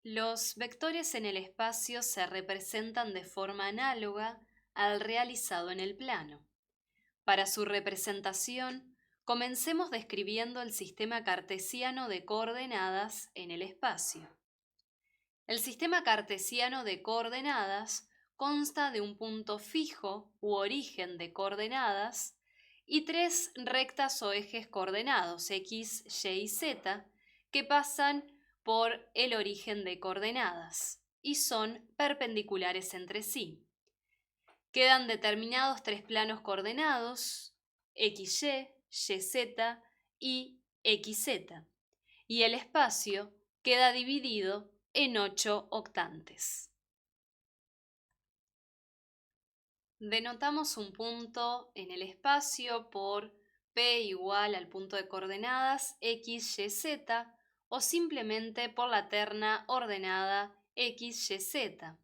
Los vectores en el espacio se representan de forma análoga al realizado en el plano. Para su representación, comencemos describiendo el sistema cartesiano de coordenadas en el espacio. El sistema cartesiano de coordenadas consta de un punto fijo u origen de coordenadas y tres rectas o ejes coordenados x, y y z que pasan por el origen de coordenadas y son perpendiculares entre sí. Quedan determinados tres planos coordenados xy, yz y xz, y el espacio queda dividido en 8 octantes. Denotamos un punto en el espacio por P igual al punto de coordenadas x, y, z o simplemente por la terna ordenada x, y, z,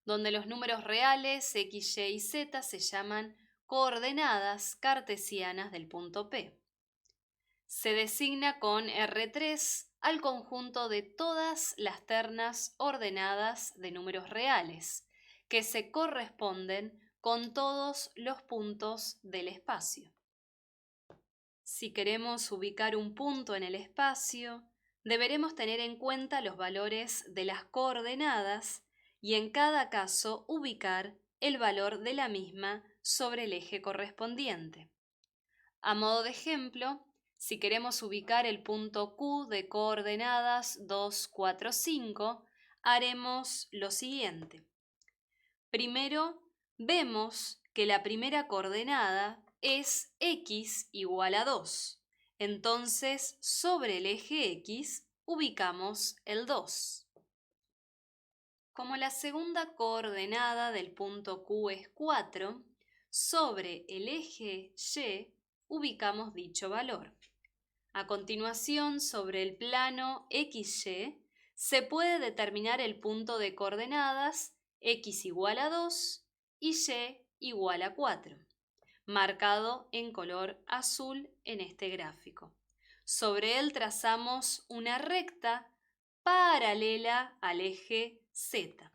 donde los números reales x, y z se llaman coordenadas cartesianas del punto P. Se designa con R3 al conjunto de todas las ternas ordenadas de números reales, que se corresponden con todos los puntos del espacio. Si queremos ubicar un punto en el espacio, deberemos tener en cuenta los valores de las coordenadas y en cada caso ubicar el valor de la misma sobre el eje correspondiente. A modo de ejemplo, si queremos ubicar el punto Q de coordenadas 2, 4, 5, haremos lo siguiente. Primero, vemos que la primera coordenada es x igual a 2. Entonces, sobre el eje x, ubicamos el 2. Como la segunda coordenada del punto Q es 4, sobre el eje y ubicamos dicho valor. A continuación, sobre el plano XY, se puede determinar el punto de coordenadas x igual a 2 y y igual a 4, marcado en color azul en este gráfico. Sobre él trazamos una recta paralela al eje Z.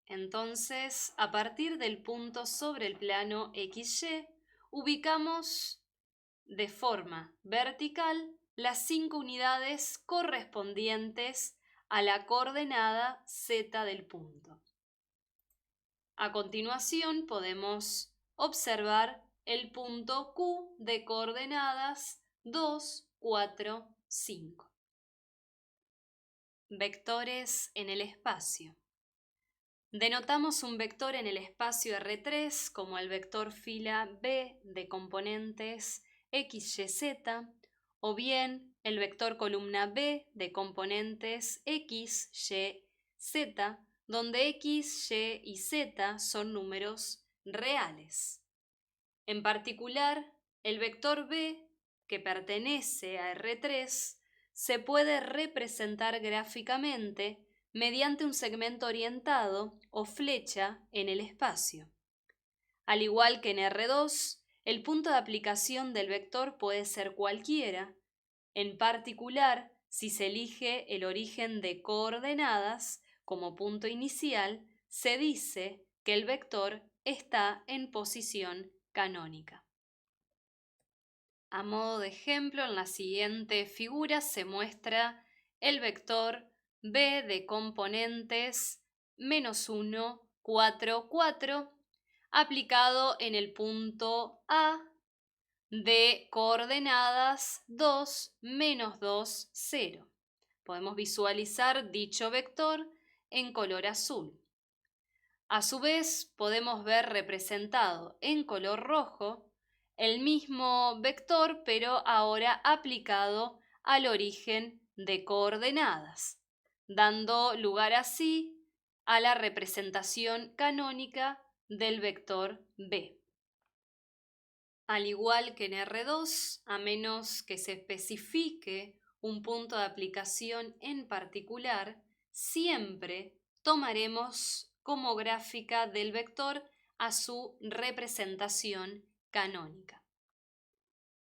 Entonces, a partir del punto sobre el plano XY, ubicamos de forma vertical las 5 unidades correspondientes a la coordenada Z del punto. A continuación podemos observar el punto Q de coordenadas 2, 4, 5. Vectores en el espacio. Denotamos un vector en el espacio R3 como el vector fila B de componentes x, y, z, o bien el vector columna B de componentes x, y, z, donde x, y y z son números reales. En particular, el vector B, que pertenece a R3, se puede representar gráficamente mediante un segmento orientado o flecha en el espacio. Al igual que en R2, el punto de aplicación del vector puede ser cualquiera, en particular si se elige el origen de coordenadas como punto inicial, se dice que el vector está en posición canónica. A modo de ejemplo, en la siguiente figura se muestra el vector B de componentes -1, 4, 4, aplicado en el punto A de coordenadas 2, -2, 0. Podemos visualizar dicho vector en color azul. A su vez, podemos ver representado en color rojo el mismo vector, pero ahora aplicado al origen de coordenadas, dando lugar así a la representación canónica del vector B. Al igual que en R2, a menos que se especifique un punto de aplicación en particular, siempre tomaremos como gráfica del vector a su representación canónica.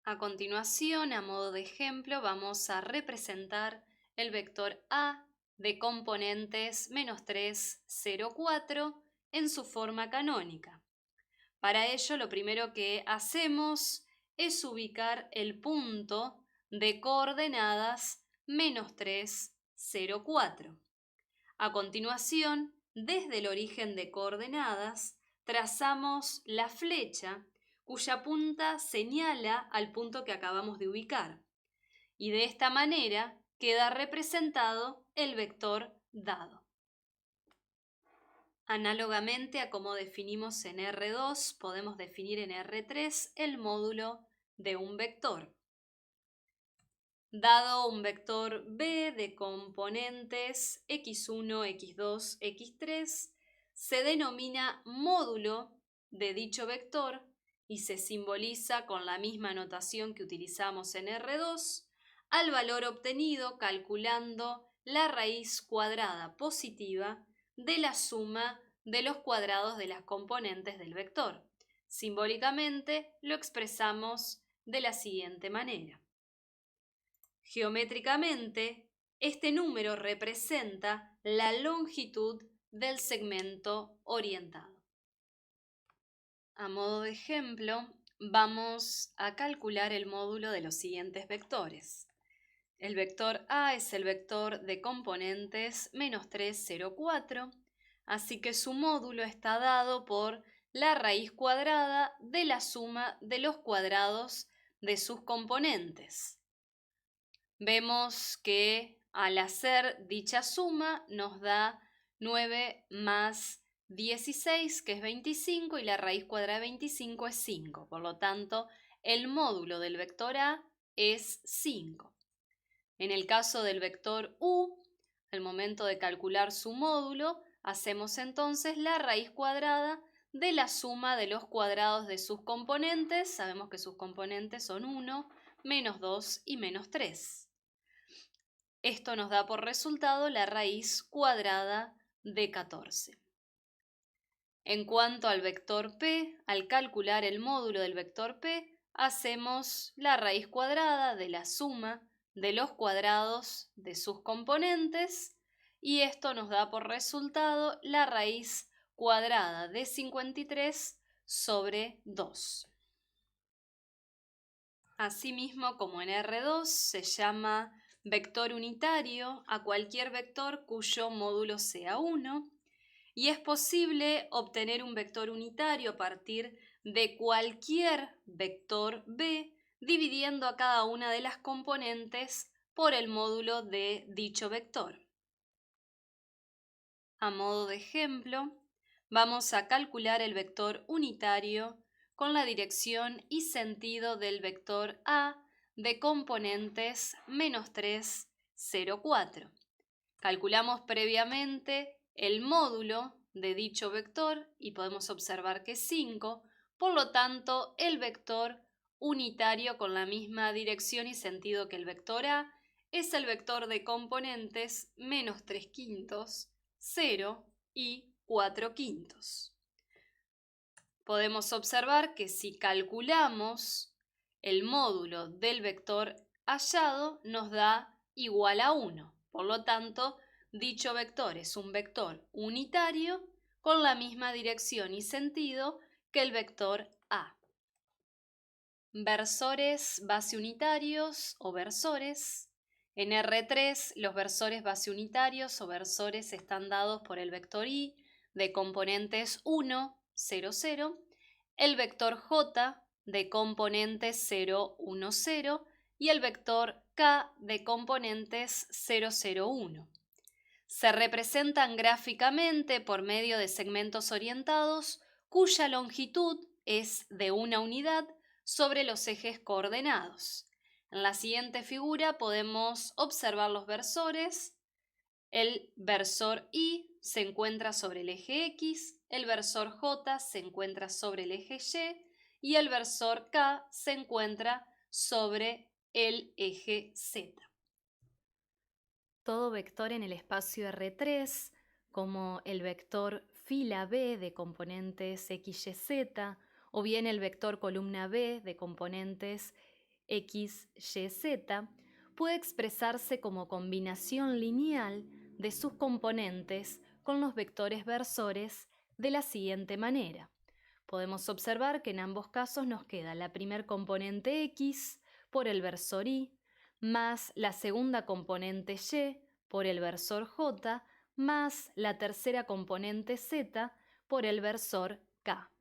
A continuación, a modo de ejemplo, vamos a representar el vector A de componentes -3, 0, 4 en su forma canónica. Para ello, lo primero que hacemos es ubicar el punto de coordenadas -3, 0, 4. A continuación, desde el origen de coordenadas, trazamos la flecha cuya punta señala al punto que acabamos de ubicar. Y de esta manera queda representado el vector dado. Análogamente a como definimos en R2, podemos definir en R3 el módulo de un vector. Dado un vector B de componentes x1, x2, x3, se denomina módulo de dicho vector y se simboliza con la misma notación que utilizamos en R2 al valor obtenido calculando la raíz cuadrada positiva de la suma de los cuadrados de las componentes del vector. Simbólicamente lo expresamos de la siguiente manera. Geométricamente, este número representa la longitud del segmento orientado. A modo de ejemplo, vamos a calcular el módulo de los siguientes vectores. El vector A es el vector de componentes -3, 0, 4, así que su módulo está dado por la raíz cuadrada de la suma de los cuadrados de sus componentes. Vemos que al hacer dicha suma nos da 9 más 16, que es 25, y la raíz cuadrada de 25 es 5. Por lo tanto, el módulo del vector A es 5. En el caso del vector U, al momento de calcular su módulo, hacemos entonces la raíz cuadrada de la suma de los cuadrados de sus componentes. Sabemos que sus componentes son 1, -2 y -3. Esto nos da por resultado la raíz cuadrada de 14. En cuanto al vector P, al calcular el módulo del vector P, hacemos la raíz cuadrada de la suma de los cuadrados de sus componentes y esto nos da por resultado la raíz cuadrada de 53 sobre 2. Asimismo, como en R2, se llama vector unitario a cualquier vector cuyo módulo sea 1, y es posible obtener un vector unitario a partir de cualquier vector B, dividiendo a cada una de las componentes por el módulo de dicho vector. A modo de ejemplo, vamos a calcular el vector unitario con la dirección y sentido del vector A de componentes -3, 0, 4. Calculamos previamente el módulo de dicho vector y podemos observar que es 5, por lo tanto el vector unitario con la misma dirección y sentido que el vector A es el vector de componentes -3/5, 0 y 4/5. Podemos observar que si calculamos el módulo del vector hallado nos da igual a 1. Por lo tanto, dicho vector es un vector unitario con la misma dirección y sentido que el vector A. Versores base unitarios o versores. En R3 los versores base unitarios o versores están dados por el vector I de componentes 1, 0, 0, el vector J de componentes 0, 1, 0 y el vector K de componentes 0, 0, 1. Se representan gráficamente por medio de segmentos orientados cuya longitud es de una unidad sobre los ejes coordenados. En la siguiente figura podemos observar los versores. El versor I se encuentra sobre el eje X, el versor J se encuentra sobre el eje Y y el versor K se encuentra sobre el eje Z. Todo vector en el espacio R3, como el vector fila B de componentes x, y, z, o bien el vector columna B de componentes x, y, z, puede expresarse como combinación lineal de sus componentes con los vectores versores de la siguiente manera. Podemos observar que en ambos casos nos queda la primer componente X por el versor Y, más la segunda componente Y por el versor J, más la tercera componente Z por el versor K.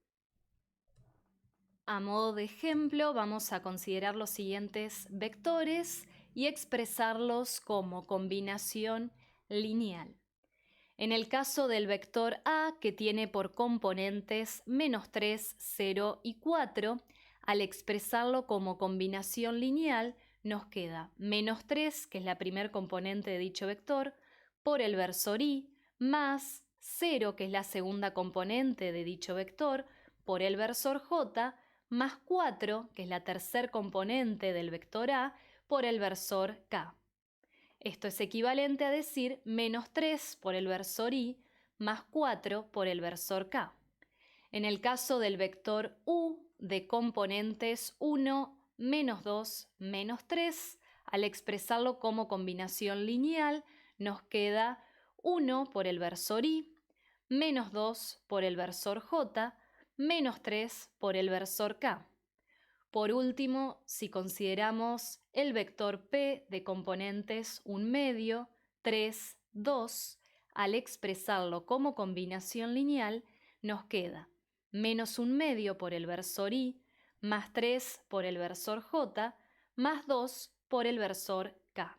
A modo de ejemplo, vamos a considerar los siguientes vectores y expresarlos como combinación lineal. En el caso del vector A, que tiene por componentes -3, 0 y 4, al expresarlo como combinación lineal, nos queda -3, que es la primer componente de dicho vector, por el versor Y, más 0, que es la segunda componente de dicho vector, por el versor J, más 4, que es la tercer componente del vector A, por el versor K. Esto es equivalente a decir -3 por el versor Y más 4 por el versor K. En el caso del vector U de componentes 1, -2, -3, al expresarlo como combinación lineal, nos queda 1 por el versor Y, -2 por el versor J, -3 por el versor K. Por último, si consideramos el vector P de componentes 1 medio, 3, 2, al expresarlo como combinación lineal, nos queda -1 medio por el versor Y, más 3 por el versor J, más 2 por el versor K.